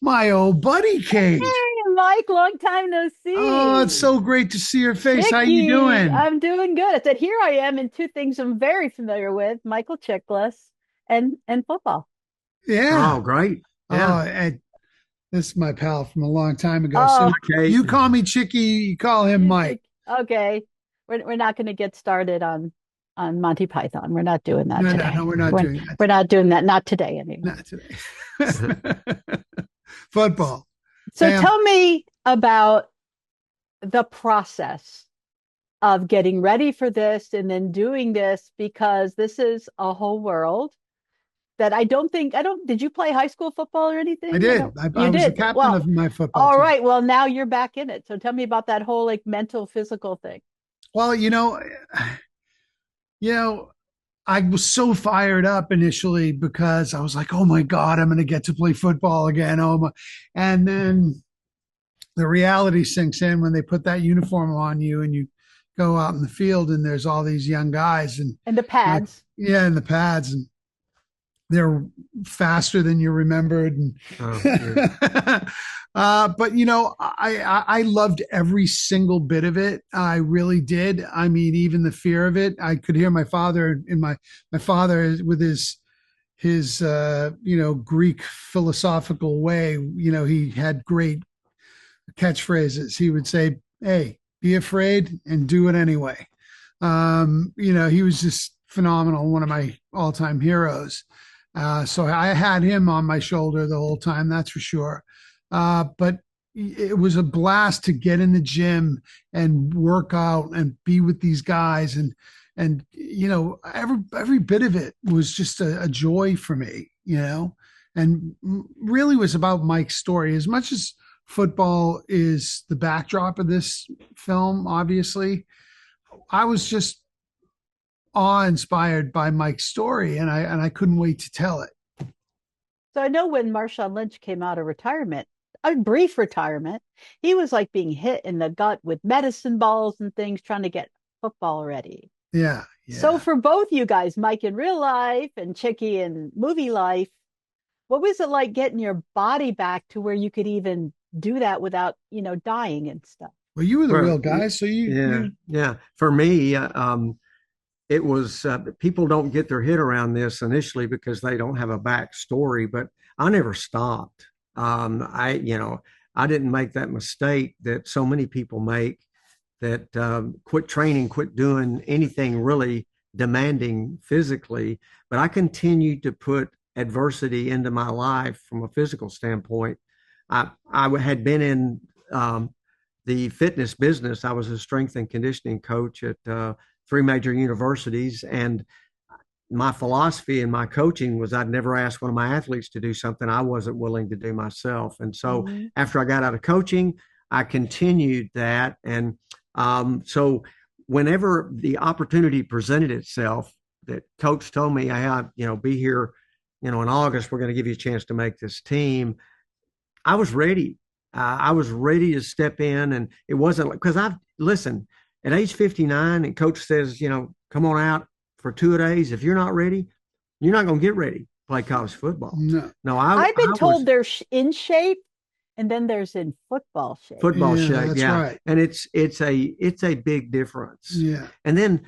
My old buddy Kate. Hey, Mike, long time no Oh, it's see. so great to see your face. How you Chicky, doing? I'm doing good. I said, here I am in two things I'm very familiar with, Michael Chiklis and football. Yeah. Oh, great. Oh, Yeah. and this is my pal from a long time ago. So Oh, Kate. you call me Chicky, you call him you Mike. Chick. Okay. We're not going to get started on Monty Python. We're not doing that No, no, no, today. we're not We're doing that we're today. not doing that. Not today anyway. Not today. Football. So Hey, tell me about the process of getting ready for this and then doing this because this is a whole world that did you play high school football or I anything? I did. don't, I you was the did. captain Well, of my football all team. right. Well, now you're back in it. So tell me about that whole like mental, physical thing. Well, you know, I was so fired up initially because I was like, "Oh my God, I'm going to get to play football again!" Oh my! And then the reality sinks in when they put that uniform on you and you go out in the field and there's all these young guys and And the like, pads. yeah, in the pads and they're faster than you remembered. And Oh, yeah. but I loved every single bit of it. I really did. I mean, even the fear of it. I could hear my father in my father with his Greek philosophical way. He had great catchphrases. He would say, "Hey, be afraid and do it anyway." He was just phenomenal, one of my all-time heroes. So I had him on my shoulder the whole time, that's for sure. But it was a blast to get in the gym and work out and be with these guys and every bit of it was just a joy for me, and really was about Mike's story as much as football is the backdrop of this film. Obviously, I was just awe-inspired by Mike's story, and I couldn't wait to tell it. So I know when Marshawn Lynch came out of retirement, a brief retirement, he was like being hit in the gut with medicine balls and things trying to get football ready. Yeah, So yeah. for both you guys, Mike in real life and Chicky in movie life, what was it like getting your body back to where you could even do that without, dying and stuff? Well, you were the Well, real guy, so you yeah. you Yeah. For me, it was people don't get their head around this initially because they don't have a backstory, but I never stopped. I didn't make that mistake that so many people make that quit training, quit doing anything really demanding physically. But I continued to put adversity into my life from a physical standpoint. I had been in the fitness business. I was a strength and conditioning coach at three major universities. And my philosophy in my coaching was I'd never ask one of my athletes to do something I wasn't willing to do myself. And so Mm-hmm. after I got out of coaching, I continued that. And so whenever the opportunity presented itself, that coach told me, "Hey, be here, in August, we're going to give you a chance to make this team." I was ready. I was ready to step in, and it wasn't like because I've listened at age 59, and coach says, come on out for 2 days. If you're not ready, you're not going to get ready to play college football. no, No, I've been I told was there's in shape and then there's in football shape. football yeah, shape, that's yeah, right. and it's a big difference. Yeah, And then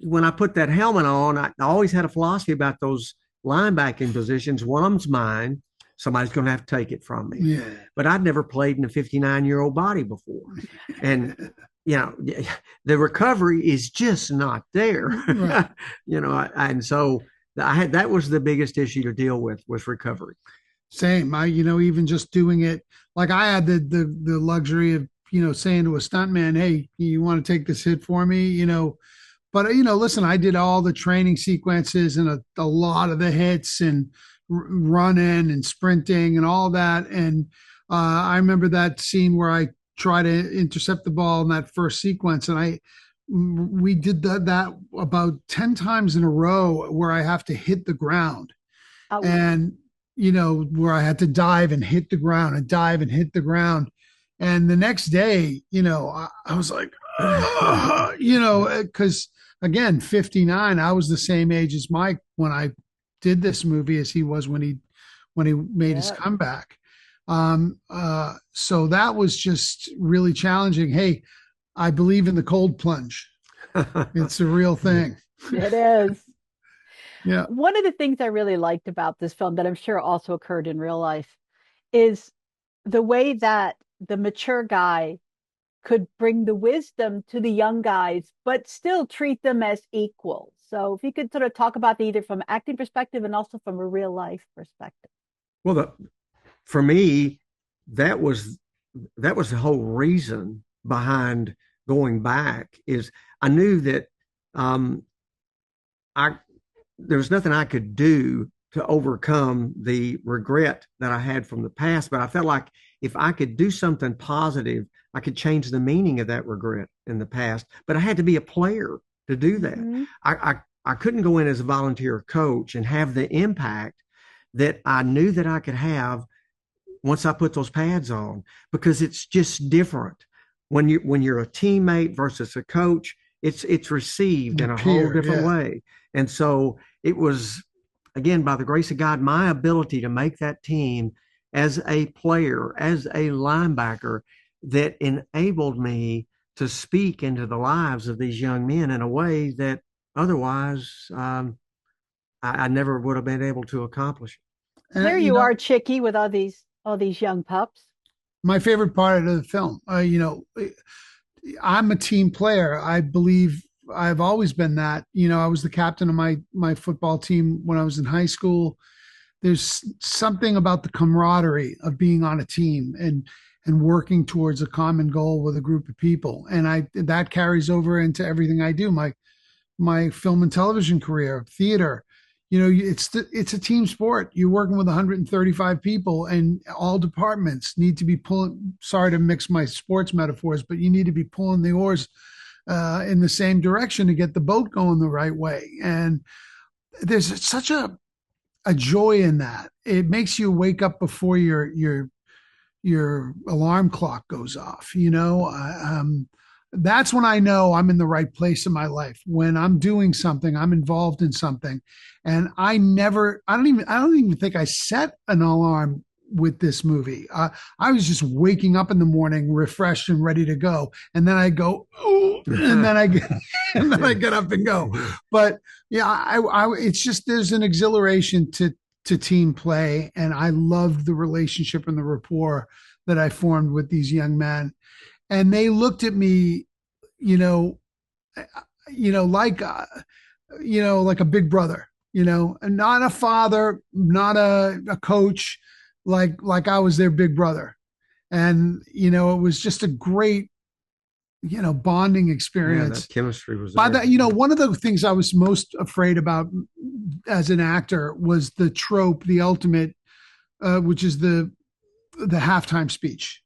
when I put that helmet on, I always had a philosophy about those linebacking positions. One of them's mine. Somebody's going to have to take it from me. yeah, But I'd never played in a 59-year-old body before. And, the recovery is just not there. right. And so that was the biggest issue to deal with was recovery. Same. Even just doing it, like I had the luxury of saying to a stuntman, "Hey, you want to take this hit for me?" But listen, I did all the training sequences and a lot of the hits and running and sprinting and all that. And I remember that scene where I try to intercept the ball in that first sequence, and we did that about 10 times in a row where I have to hit the ground Ouch. and where I had to dive and hit the ground and dive and hit the ground. And the next day, I was like, because again, 59, I was the same age as Mike when I did this movie as he was when he made his Yeah. comeback. So that was just really challenging. Hey, I believe in the cold plunge. It's a real thing. It is. Yeah. One of the things I really liked about this film that I'm sure also occurred in real life is the way that the mature guy could bring the wisdom to the young guys, but still treat them as equals. So if you could sort of talk about the, either from acting perspective and also from a real life perspective. Well, for me, that was the whole reason behind going back. Is I knew that I there was nothing I could do to overcome the regret that I had from the past, but I felt like if I could do something positive, I could change the meaning of that regret in the past. But I had to be a player to do that. Mm-hmm. I couldn't go in as a volunteer coach and have the impact that I knew that I could have once I put those pads on, because it's just different when you're a teammate versus a coach. It's received in a whole different way. And so it was, again, by the grace of God, my ability to make that team as a player, as a linebacker, that enabled me to speak into the lives of these young men in a way that otherwise I never would have been able to accomplish. Here you are, Chicky, with all these young pups. My favorite part of the film, I'm a team player. I believe I've always been that. I was the captain of my football team when I was in high school. There's something about the camaraderie of being on a team and working towards a common goal with a group of people, and that carries over into everything I do. My film and television career, theater. It's a team sport. You're working with 135 people, and all departments need to be pulling. Sorry to mix my sports metaphors, but you need to be pulling the oars in the same direction to get the boat going the right way. And there's such a joy in that. It makes you wake up before your alarm clock goes off. That's when I know I'm in the right place in my life. When I'm doing something, I'm involved in something. And I don't even think I set an alarm with this movie. I was just waking up in the morning, refreshed and ready to go. And then I go, ooh, and then I get up and go. But yeah, it's just, there's an exhilaration to team play. And I loved the relationship and the rapport that I formed with these young men. And they looked at me, like a big brother, and not a father, not a coach, like I was their big brother. And, it was just a great, bonding experience. That chemistry was by there. that. One of the things I was most afraid about as an actor was the trope, the ultimate, which is the halftime speech.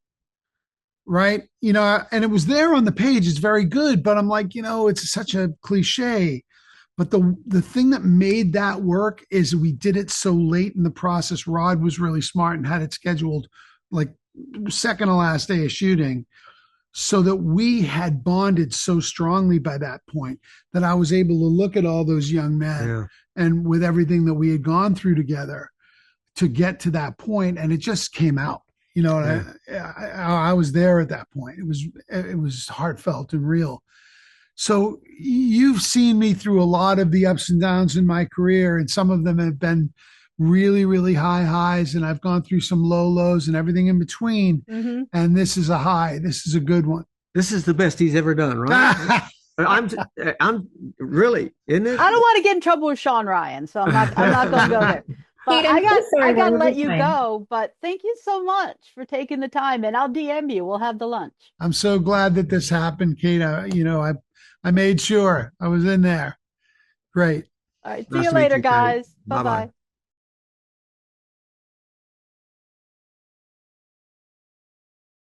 Right. And it was there on the page. It's very good, but I'm like, it's such a cliche. But the thing that made that work is we did it so late in the process. Rod was really smart and had it scheduled like second to last day of shooting, so that we had bonded so strongly by that point that I was able to look at all those young men and with everything that we had gone through together to get to that point, and it just came out. I was there at that point. It was heartfelt and real. So you've seen me through a lot of the ups and downs in my career, and some of them have been really, really high highs, and I've gone through some low lows and everything in between. Mm-hmm. And this is a high. This is a good one. This is the best he's ever done, right? I'm really, isn't it? I don't want to get in trouble with Sean Ryan, so I'm not going to go there. But I got to let you go. But thank you so much for taking the time, and I'll DM you. We'll have the lunch. I'm so glad that this happened, Kate. I made sure I was in there. Great. All right. See you later, guys. Bye-bye.